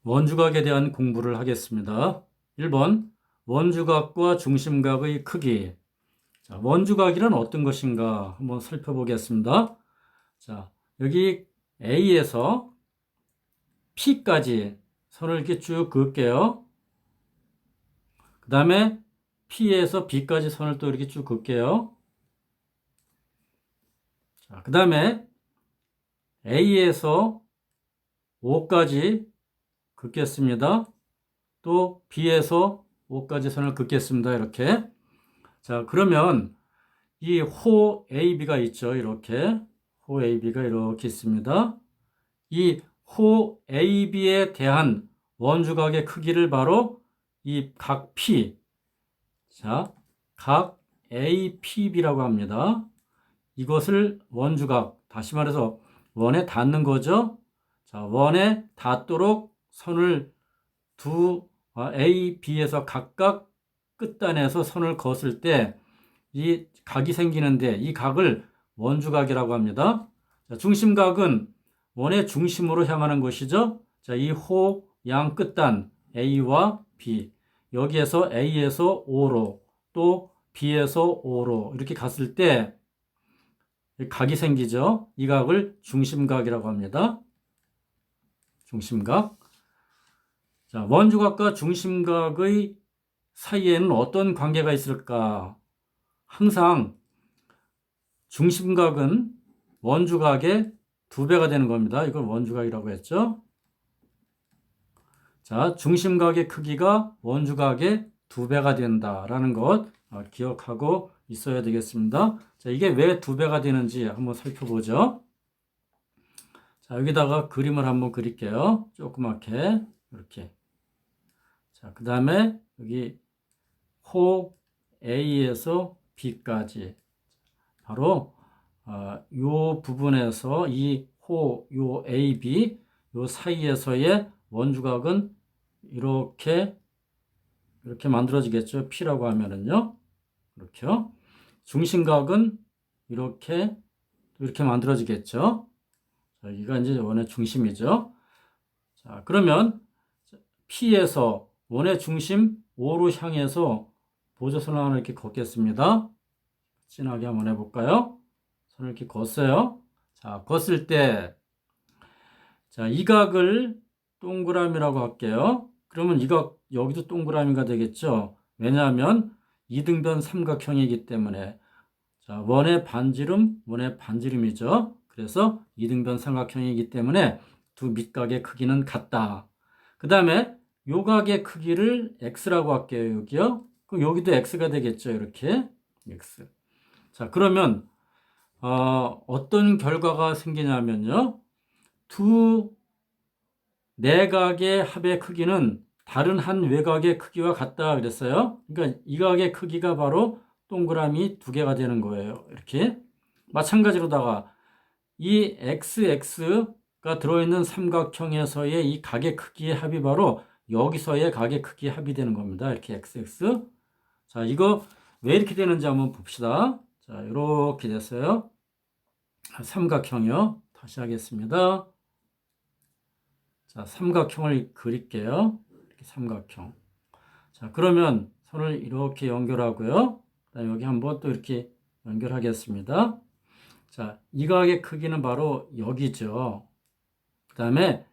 원주각에 대한 공부를 하겠습니다. 1번 원주각과 중심각의 크기. 자, 원주각이란 어떤 것인가 한번 살펴보겠습니다. 자, 여기 A에서 P까지 선을 이렇게 쭉 그을게요. 그 다음에 P에서 B까지 선을 또 이렇게 쭉 그을게요. 자, 그 다음에 A에서 O까지 긋겠습니다. 또 B에서 O까지 선을 긋겠습니다. 이렇게. 자, 그러면 이 호 AB가 있죠. 이렇게. 호 AB가 이렇게 있습니다. 이 호 AB에 대한 원주각의 크기를 바로 이 각 P, 자, 각 APB라고 합니다. 이것을 원주각, 다시 말해서 원에 닿는 거죠. 자, 원에 닿도록 선을 A, B에서 각각 끝단에서 선을 그었을 때 이 각이 생기는데 이 각을 원주각이라고 합니다. 자, 중심각은 원의 중심으로 향하는 것이죠. 자, 이 호 양 끝단 A와 B, 여기에서 A에서 O로 또 B에서 O로 이렇게 갔을 때 각이 생기죠. 이 각을 중심각이라고 합니다. 중심각. 자, 원주각과 중심각의 사이에는 어떤 관계가 있을까? 항상 중심각은 원주각의 2배가 되는 겁니다. 이걸 원주각이라고 했죠. 자, 중심각의 크기가 원주각의 2배가 된다라는 것 기억하고 있어야 되겠습니다. 자, 이게 왜 2배가 되는지 한번 살펴보죠. 자, 여기다가 그림을 한번 그릴게요. 조그맣게 이렇게. 자, 그 다음에 여기 호 A에서 B까지 바로 요 부분에서 이 호, 요 AB, 요 사이에서의 원주각은 이렇게 만들어지겠죠. P라고 하면은요. 이렇게요. 중심각은 이렇게 만들어지겠죠. 자, 여기가 이제 원의 중심이죠. 자, 그러면 P에서 원의 중심 O로 향해서 보조선을 하나 이렇게 걷겠습니다. 진하게 한번 해볼까요? 선을 이렇게 걷어요. 자, 걷을 때, 자, 이 각을 동그라미라고 할게요. 그러면 이 각, 여기도 동그라미가 되겠죠? 왜냐하면 이등변 삼각형이기 때문에. 자, 원의 반지름이죠. 그래서 이등변 삼각형이기 때문에 두 밑각의 크기는 같다. 그 다음에 요 각의 크기를 x라고 할게요. 여기요. 그럼 여기도 x가 되겠죠. 이렇게. x. 자, 그러면 어떤 결과가 생기냐면요. 두 내각의 합의 크기는 다른 한 외곽의 크기와 같다 그랬어요. 그러니까 이 각의 크기가 바로 동그라미 2개가 되는 거예요. 이렇게. 마찬가지로다가 이 xx가 들어있는 삼각형에서의 이 각의 크기의 합이 바로 여기서의 각의 크기의 합이 되는 겁니다. 이렇게 xx. 자, 이거 왜 이렇게 되는지 한번 봅시다. 자, 이렇게 됐어요. 삼각형이요. 다시 하겠습니다. 자, 삼각형을 그릴게요. 이렇게 삼각형. 자, 그러면 선을 이렇게 연결하고요. 그다음에 여기 한번 또 이렇게 연결하겠습니다. 자, 이 각의 크기는 바로 여기죠. 그 다음에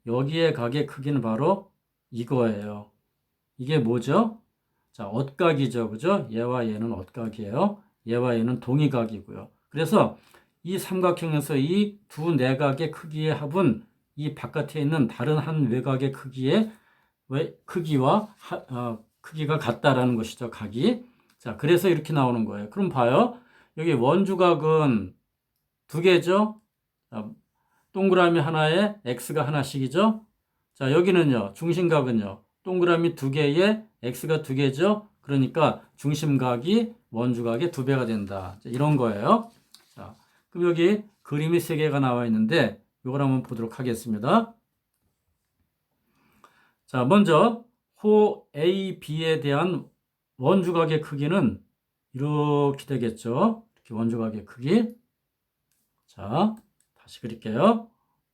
여기의 각의 크기는 바로 이거예요. 이게 뭐죠? 자, 엇각이죠. 그죠? 얘와 얘는 엇각이에요. 얘와 얘는 동의각이고요. 그래서 이 삼각형에서 이 두 내각의 크기의 합은 이 바깥에 있는 다른 한 외곽의 크기와 크기가 같다라는 것이죠. 각이. 자, 그래서 이렇게 나오는 거예요. 그럼 봐요. 여기 원주각은 2개죠. 자, 동그라미 하나에 x가 하나씩이죠. 자, 여기는요. 중심각은요. 동그라미 2개에 x가 2개죠. 그러니까 중심각이 원주각의 2배가 된다. 자, 이런 거예요. 자, 그럼 여기 그림이 3개가 나와 있는데 이걸 한번 보도록 하겠습니다. 자, 먼저 호 AB에 대한 원주각의 크기는 이렇게 되겠죠. 이렇게 원주각의 크기. 자, 다시 그릴게요.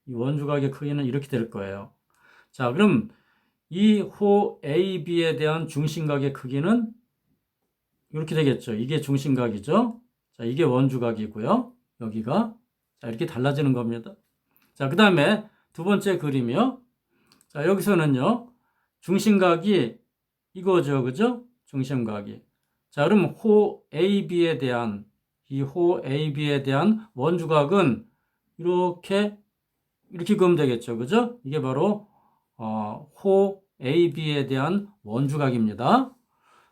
이 원주각의 크기는 이렇게 될 거예요. 자, 그럼 이 호 AB에 대한 중심각의 크기는 이렇게 되겠죠. 이게 중심각이죠. 자, 이게 원주각이고요. 여기가. 자, 이렇게 달라지는 겁니다. 자, 그 다음에 두 번째 그림이요. 자, 여기서는요, 중심각이 이거죠. 그죠? 중심각이. 자, 그럼 호 AB에 대한, 이 호 AB에 대한 원주각은 이렇게 그으면 되겠죠. 그죠? 이게 바로, 호 AB에 대한 원주각입니다.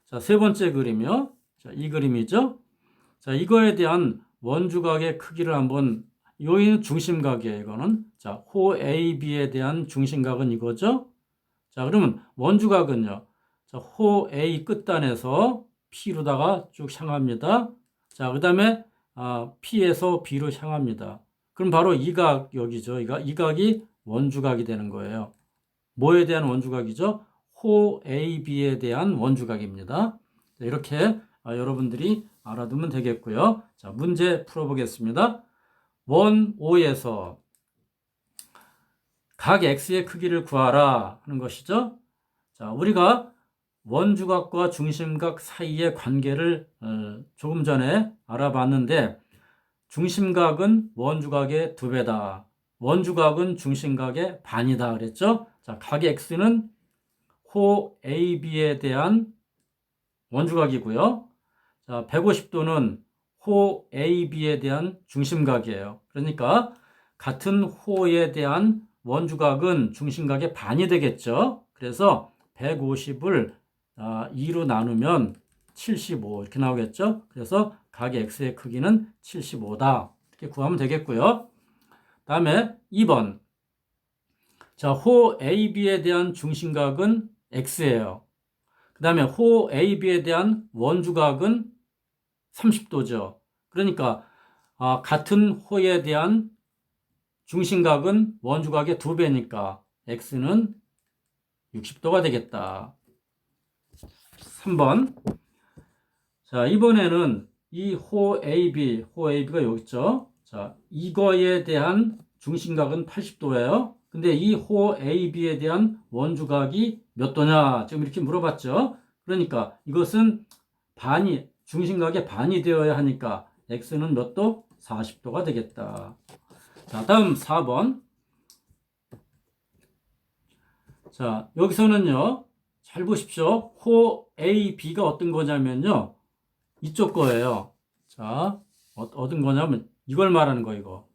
자, 세 번째 그림이요. 자, 이 그림이죠. 자, 이거에 대한 원주각의 크기를 한번, 여기는 중심각이에요, 이거는. 자, 호 AB에 대한 중심각은 이거죠. 자, 그러면 원주각은요. 자, 호 A 끝단에서 P로다가 쭉 향합니다. 자, 그 다음에 P에서 B로 향합니다. 그럼 바로 이 각 여기죠. 이 각이 원주각이 되는 거예요. 뭐에 대한 원주각이죠? 호 AB에 대한 원주각입니다. 자, 이렇게 여러분들이 알아두면 되겠고요. 자, 문제 풀어보겠습니다. 원 5에서 각 x의 크기를 구하라 하는 것이죠. 자, 우리가 원주각과 중심각 사이의 관계를 조금 전에 알아봤는데 중심각은 원주각의 2배다. 원주각은 중심각의 반이다 그랬죠. 자, 각 x는 호 AB에 대한 원주각이고요. 자, 150도는 호 AB에 대한 중심각이에요. 그러니까 같은 호에 대한 원주각은 중심각의 반이 되겠죠. 그래서 150을 2로 나누면 75 이렇게 나오겠죠. 그래서 각 x의 크기는 75다. 이렇게 구하면 되겠고요. 다음에 2번. 자, 호 AB에 대한 중심각은 x예요. 그 다음에 호 AB에 대한 원주각은 30도죠. 그러니까 같은 호에 대한 중심각은 원주각의 2배니까 x는 60도가 되겠다. 3번. 자, 이번에는 이 호 AB가 여기 있죠. 자, 이거에 대한 중심각은 80도예요. 근데 이 호 AB에 대한 원주각이 몇 도냐? 지금 이렇게 물어봤죠. 그러니까 이것은 중심각의 반이 되어야 하니까 x는 몇 도? 40도가 되겠다. 자, 다음 4번. 자, 여기서는요, 잘 보십시오. 호 AB가 어떤 거냐면요, 이쪽 거예요. 자, 어떤 거냐면, 이걸 말하는 거, 이거.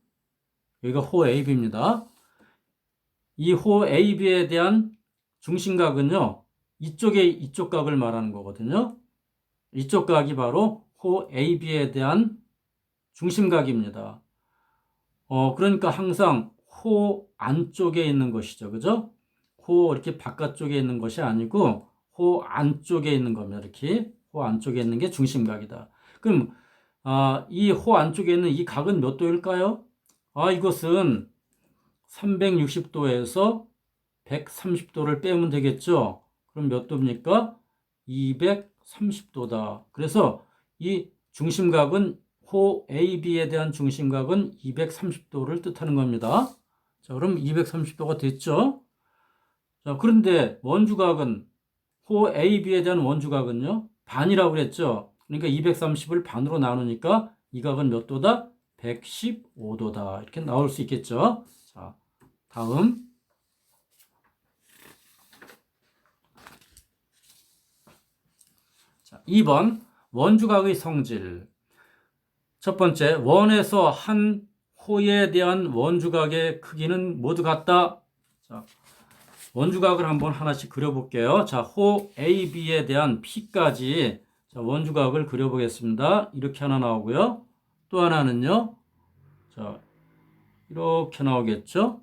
여기가 호 AB입니다. 이 호 AB에 대한 중심각은요, 이쪽 각을 말하는 거거든요. 이쪽 각이 바로 호 AB에 대한 중심각입니다. 그러니까 항상 호 안쪽에 있는 것이죠. 그죠? 호 이렇게 바깥쪽에 있는 것이 아니고 호 안쪽에 있는 겁니다. 이렇게 호 안쪽에 있는 게 중심각이다. 그럼 이 호 안쪽에 있는 이 각은 몇 도일까요? 이것은 360도에서 130도를 빼면 되겠죠. 그럼 몇 도입니까? 230도다. 그래서 이 중심각은 호 AB에 대한 중심각은 230도를 뜻하는 겁니다. 자, 그럼 230도가 됐죠? 자, 그런데 원주각은 호 AB에 대한 원주각은요? 반이라고 그랬죠? 그러니까 230을 반으로 나누니까 이 각은 몇 도다? 115도다. 이렇게 나올 수 있겠죠? 자, 다음. 자, 2번. 원주각의 성질. 첫 번째, 원에서 한 호에 대한 원주각의 크기는 모두 같다. 자, 원주각을 한번 하나씩 그려볼게요. 자, 호 AB에 대한 P까지 원주각을 그려보겠습니다. 이렇게 하나 나오고요. 또 하나는요. 자, 이렇게 나오겠죠.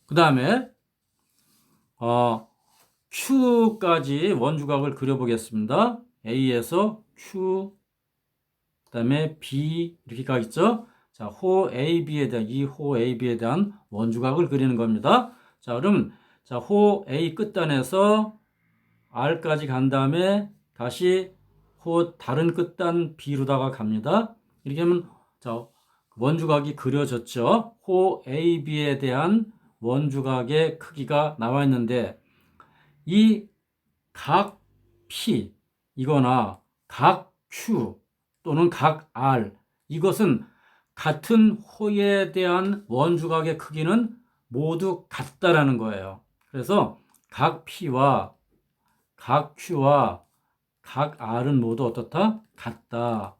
그 다음에 Q까지 원주각을 그려보겠습니다. A에서 Q, 그 다음에 B 이렇게 가겠죠. 자, 호 AB에 대한 이 호 AB에 대한 원주각을 그리는 겁니다. 자, 그럼 호 A 끝단에서 R까지 간 다음에 다시 호 다른 끝단 B로다가 갑니다. 이렇게 하면 원주각이 그려졌죠. 호 AB에 대한 원주각의 크기가 나와 있는데 이 각 P 이거나 각 Q 또는 각 R 이것은 같은 호에 대한 원주각의 크기는 모두 같다라는 거예요. 그래서 각 P와 각 Q와 각 R은 모두 어떻다? 같다.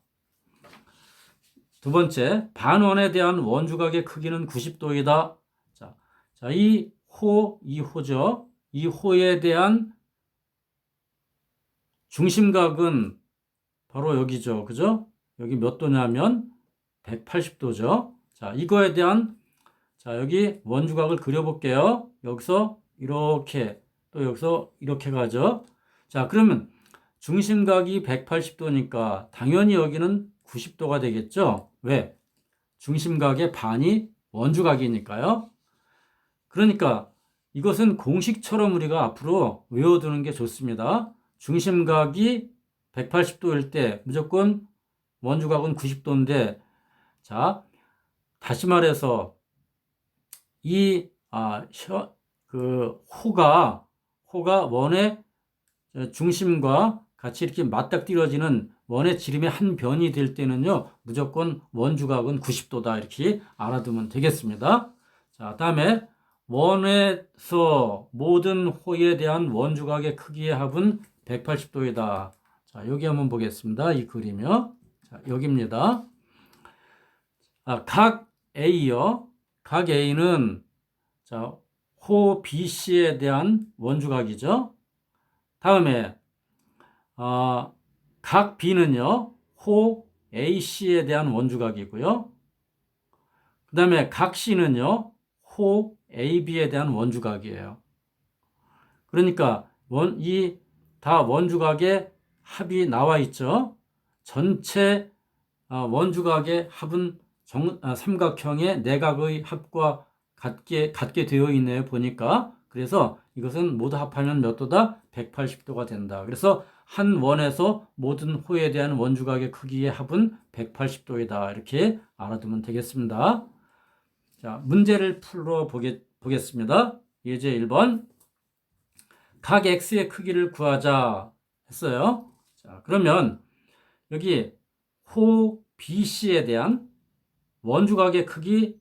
두 번째, 반원에 대한 원주각의 크기는 90도이다. 자, 이 호죠. 이 호에 대한 중심각은 바로 여기죠. 그죠? 여기 몇 도냐면 180도죠. 자, 이거에 대한 여기 원주각을 그려볼게요. 여기서 이렇게 또 여기서 이렇게 가죠. 자, 그러면 중심각이 180도니까 당연히 여기는 90도가 되겠죠. 왜? 중심각의 반이 원주각이니까요. 그러니까 이것은 공식처럼 우리가 앞으로 외워두는 게 좋습니다. 중심각이 180도일 때 무조건 원주각은 90도인데, 자, 다시 말해서 이 호가 원의 중심과 같이 이렇게 맞닥뜨려지는 원의 지름의 한 변이 될 때는요, 무조건 원주각은 90도다 이렇게 알아두면 되겠습니다. 자, 다음에 원에서 모든 호에 대한 원주각의 크기의 합은 180도이다. 자, 여기 한번 보겠습니다. 이 그림이요. 자, 여기입니다. 각 A요. 각 A는 호 BC에 대한 원주각이죠. 다음에 각 B는요, 호 AC에 대한 원주각이고요. 그 다음에 각 C는요, 호 AB에 대한 원주각이에요. 그러니까 이 다 원주각의 합이 나와 있죠. 전체 원주각의 합은 삼각형의 내각의 합과 같게 되어 있네요. 보니까. 그래서 이것은 모두 합하면 몇 도다? 180도가 된다. 그래서 한 원에서 모든 호에 대한 원주각의 크기의 합은 180도이다. 이렇게 알아두면 되겠습니다. 자, 문제를 풀어 보겠습니다. 예제 1번. 각 X의 크기를 구하자 했어요. 자, 그러면 여기 호 BC에 대한 원주각의 크기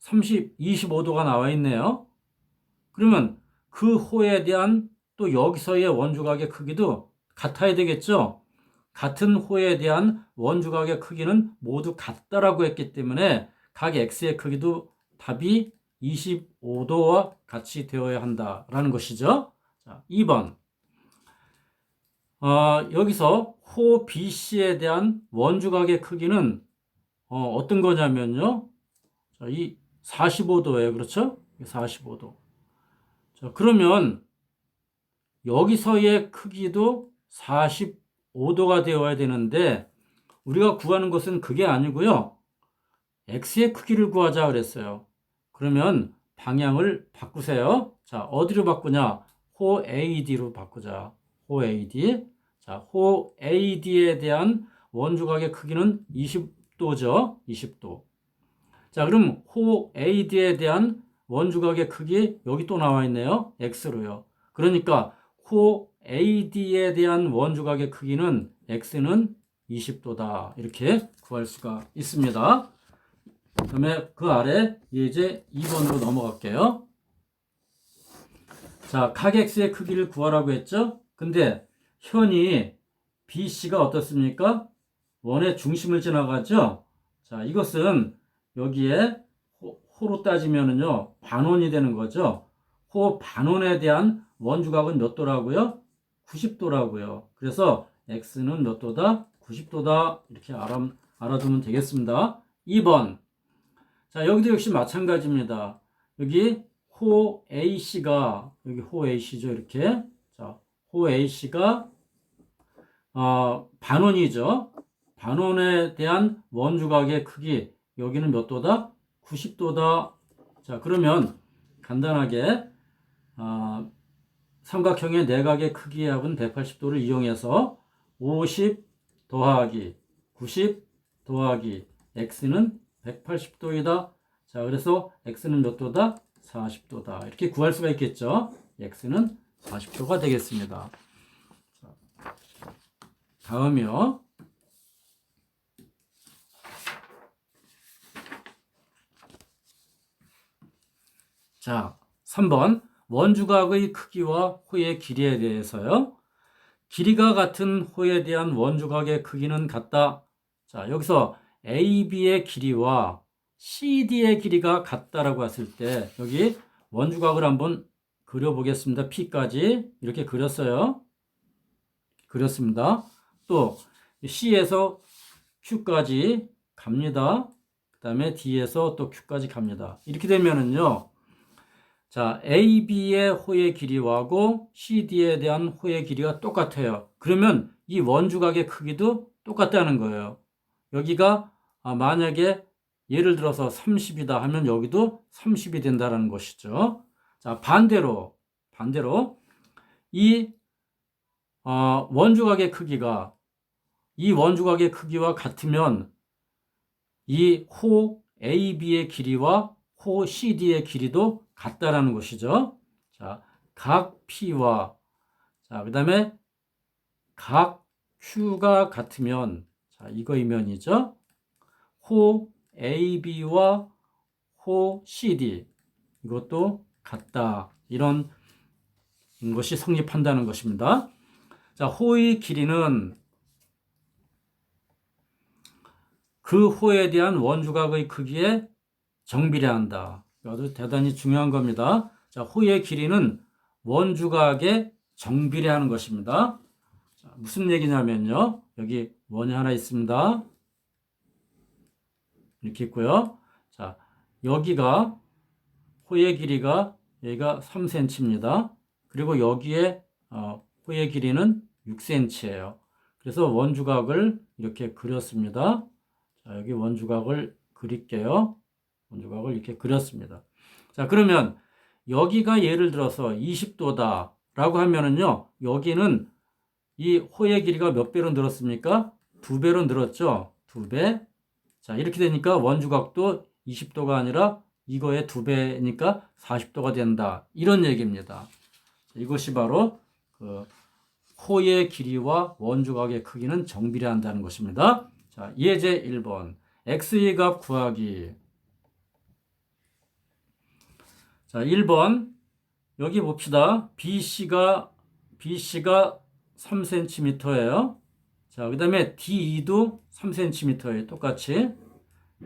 25도가 나와 있네요. 그러면 그 호에 대한 또 여기서의 원주각의 크기도 같아야 되겠죠? 같은 호에 대한 원주각의 크기는 모두 같다라고 했기 때문에 각 X의 크기도 답이 25도와 같이 되어야 한다라는 것이죠. 자, 2번. 여기서 호 BC에 대한 원주각의 크기는 어떤 거냐면요. 자, 이 45도예요. 그렇죠? 45도. 자, 그러면 여기서의 크기도 45도가 되어야 되는데 우리가 구하는 것은 그게 아니고요. X의 크기를 구하자 그랬어요. 그러면 방향을 바꾸세요. 자, 어디로 바꾸냐? 호 AD로 바꾸자. 호 AD. 자, 호 AD에 대한 원주각의 크기는 20도죠. 20도. 자, 그럼 호 AD에 대한 원주각의 크기 여기 또 나와 있네요. X로요. 그러니까 호 AD에 대한 원주각의 크기는 X는 20도다. 이렇게 구할 수가 있습니다. 그 다음에 그 아래 예제 2번으로 넘어갈게요. 자, 각 X의 크기를 구하라고 했죠? 근데 현이 BC가 어떻습니까? 원의 중심을 지나가죠? 자, 이것은 여기에 호로 따지면은요, 반원이 되는 거죠. 호 반원에 대한 원주각은 몇 도라고요? 90도라고요. 그래서 X는 몇 도다? 90도다. 이렇게 알아두면 되겠습니다. 2번. 자, 여기도 역시 마찬가지입니다. 여기 호 AC가, 여기 호 AC죠. 이렇게. 자, 호 AC가, 반원이죠. 반원에 대한 원주각의 크기, 여기는 몇 도다? 90도다. 자, 그러면 간단하게, 삼각형의 내각의 크기의 합은 180도를 이용해서 50 더하기 90 더하기 x는 180도이다. 자, 그래서 x는 몇 도다? 40도다. 이렇게 구할 수가 있겠죠. x는 40도가 되겠습니다. 다음이요. 자, 3번 원주각의 크기와 호의 길이에 대해서요. 길이가 같은 호에 대한 원주각의 크기는 같다. 자, 여기서 AB의 길이와 CD의 길이가 같다라고 했을 때 여기 원주각을 한번 그려보겠습니다. P까지 이렇게 그렸어요. 그렸습니다. 또 C에서 Q까지 갑니다. 그 다음에 D에서 또 Q까지 갑니다. 이렇게 되면은요. 자, AB의 호의 길이하고 CD에 대한 호의 길이가 똑같아요. 그러면 이 원주각의 크기도 똑같다는 거예요. 여기가 만약에 예를 들어서 30이다 하면 여기도 30이 된다는 것이죠. 자, 반대로 이 원주각의 크기가 이 원주각의 크기와 같으면 이 호 AB의 길이와 호 CD의 길이도 같다라는 것이죠. 자, 각 P와 자, 그다음에 각 Q가 같으면 자, 이거 이면이죠. 호 AB와 호 CD 이것도 같다. 이런 것이 성립한다는 것입니다. 자, 호의 길이는 그 호에 대한 원주각의 크기에 정비례한다. 이것도 대단히 중요한 겁니다. 자, 호의 길이는 원주각에 정비례하는 것입니다. 자, 무슨 얘기냐면요. 여기 원이 하나 있습니다. 이렇게 있고요. 자, 여기가 호의 길이가 여기가 3cm입니다. 그리고 여기에 호의 길이는 6cm예요. 그래서 원주각을 이렇게 그렸습니다. 자, 여기 원주각을 그릴게요. 원주각을 이렇게 그렸습니다. 자, 그러면 여기가 예를 들어서 20도다 라고 하면은요, 여기는 이 호의 길이가 몇 배로 늘었습니까? 2배로 늘었죠? 2배. 자, 이렇게 되니까 원주각도 20도가 아니라 이거의 2배니까 40도가 된다. 이런 얘기입니다. 이것이 바로 그 호의 길이와 원주각의 크기는 정비례한다는 것입니다. 자, 예제 1번. x의 값 구하기. 자, 1번. 여기 봅시다. BC가 3cm예요. 자, 그 다음에 DE도 3cm예요. 똑같이.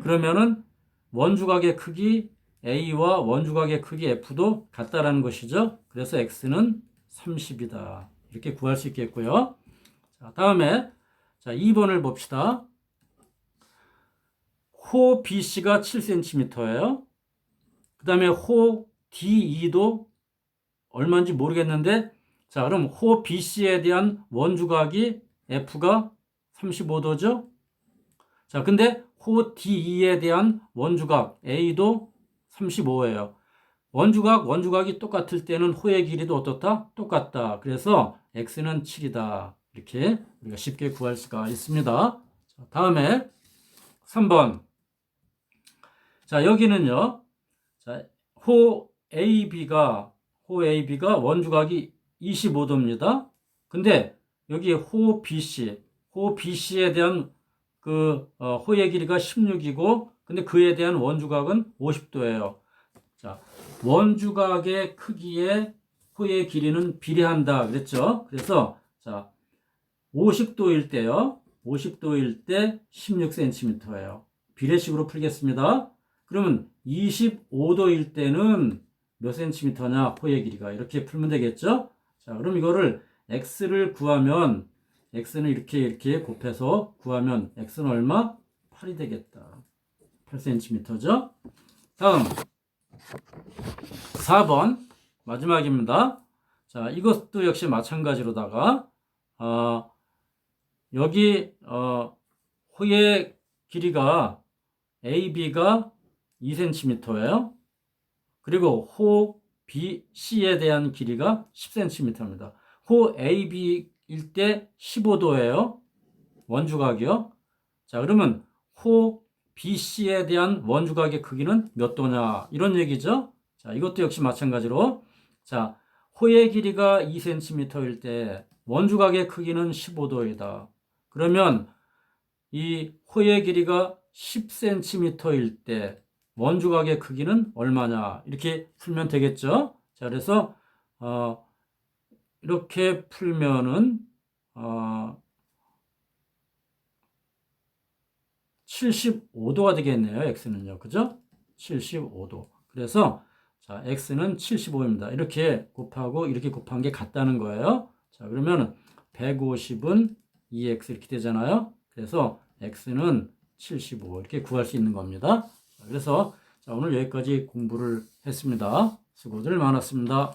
그러면은 원주각의 크기 A와 원주각의 크기 F도 같다라는 것이죠. 그래서 X는 30이다. 이렇게 구할 수 있겠고요. 자, 다음에 자, 2번을 봅시다. 호 BC가 7cm예요. 그 다음에 호 DE도 얼마인지 모르겠는데 자, 그럼 호 BC에 대한 원주각이 F가 35도죠. 자, 근데 호 DE에 대한 원주각 A도 35예요. 원주각이 똑같을 때는 호의 길이도 어떻다? 똑같다. 그래서 X는 7이다. 이렇게 우리가 쉽게 구할 수가 있습니다. 자, 다음에 3번. 자, 여기는요. 자, 호 AB가 원주각이 25도입니다. 근데 여기 호 BC에 대한 호의 길이가 16이고, 근데 그에 대한 원주각은 50도예요. 자, 원주각의 크기에 호의 길이는 비례한다. 그랬죠? 그래서, 자, 50도일 때요. 50도일 때 16cm예요. 비례식으로 풀겠습니다. 그러면 25도일 때는 몇 cm냐? 호의 길이가. 이렇게 풀면 되겠죠? 자, 그럼 이거를 x를 구하면 x는 이렇게 곱해서 구하면 x는 얼마? 8이 되겠다. 8cm죠. 다음 4번 마지막입니다. 자, 이것도 역시 마찬가지로다가 여기 호의 길이가 AB가 2cm예요. 그리고 호 BC에 대한 길이가 10cm입니다. 호 AB일 때 15도예요. 원주각이요. 자, 그러면 호 BC에 대한 원주각의 크기는 몇 도냐? 이런 얘기죠. 자, 이것도 역시 마찬가지로 자, 호의 길이가 2cm일 때 원주각의 크기는 15도이다. 그러면 이 호의 길이가 10cm일 때 원주각의 크기는 얼마냐? 이렇게 풀면 되겠죠? 자, 그래서 이렇게 풀면은 75도가 되겠네요. x는요. 그죠? 75도. 그래서 자, x는 75입니다. 이렇게 곱하고 이렇게 곱한 게 같다는 거예요. 자, 그러면 150은 2x 이렇게 되잖아요. 그래서 x는 75 이렇게 구할 수 있는 겁니다. 그래서 자, 오늘 여기까지 공부를 했습니다. 수고들 많았습니다.